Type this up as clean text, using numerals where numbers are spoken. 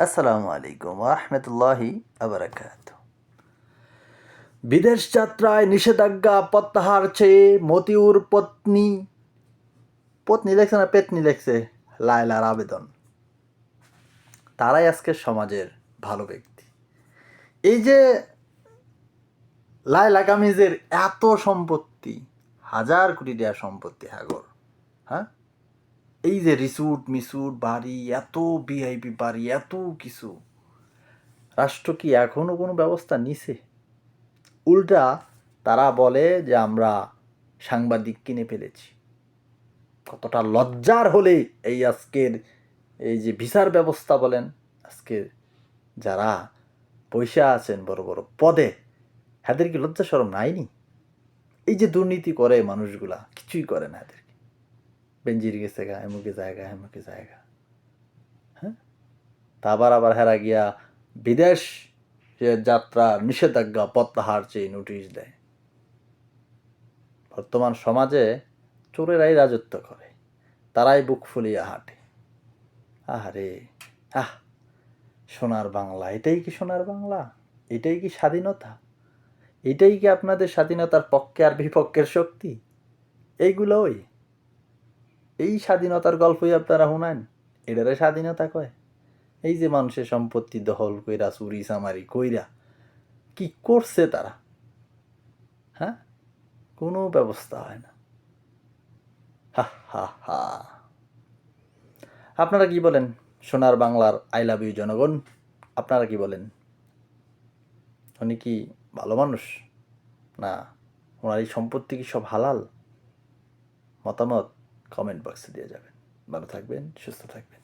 আসসালামু আলাইকুম রহমতুল্লাহি আবরাকাত। বিদেশ যাত্রায় নিষেধাজ্ঞা প্রত্যাহার চেয়ে মতিউর পত্নী পত্নী লেখছে না পেতনি লেখছে লায়লার আবেদন। তারাই আজকে সমাজের ভালো ব্যক্তি। এই যে লায়লা কামিজের এত সম্পত্তি, 1,000 কোটি টাকা সম্পত্তি হাগর, হ্যাঁ, এই যে রিসুট মিসুট বাড়ি, এত ভিআইপি বাড়ি, এত কিছু, রাষ্ট্র কি এখনো কোনো ব্যবস্থা নিছে? উল্টা তারা বলে যে আমরা সাংবাদিক কিনে ফেলেছি। কতটা লজ্জার হলে এই আজকের এই যে বিচার ব্যবস্থা বলেন, আজকে যারা পয়সা আছেন বড় বড় পদে, এদের কি লজ্জা শরম নাইনি? এই যে দুর্নীতি করে মানুষগুলা, কিছুই করে না এদেরকে। বেঞ্জির গেছে গা, এমুকে জায়গা, এমুকে জায়গা, হ্যাঁ। তা আবার হেরা গিয়া বিদেশ যাত্রা নিষেধাজ্ঞা প্রত্যাহার চেয়ে নোটিশ দেয়। বর্তমান সমাজে চোরেরাই রাজত্ব করে, তারাই বুক ফুলিয়া হাঁটে। আহারে, সোনার বাংলা, এটাই কি সোনার বাংলা? এটাই কি স্বাধীনতা? এটাই কি আপনাদের স্বাধীনতার পক্ষে আর বিপক্ষের শক্তি? এইগুলোই, এই স্বাধীনতার গল্পই আপনারা শুনান, এটারে স্বাধীনতা কয়? এই যে মানুষের সম্পত্তি দখল কইরা, চুরি চামারি কইরা কি করছে তারা, হ্যাঁ, কোনো ব্যবস্থা হয় না। হা হা হা। আপনারা কি বলেন সোনার বাংলার আই লাভ ইউ জনগণ? আপনারা কি বলেন? উনি কি ভালো মানুষ, না ওনার এই সম্পত্তি কি সব হালাল? মতামত কমেন্ট বক্সে দিয়ে যাবেন। ভালো থাকবেন, সুস্থ থাকবেন।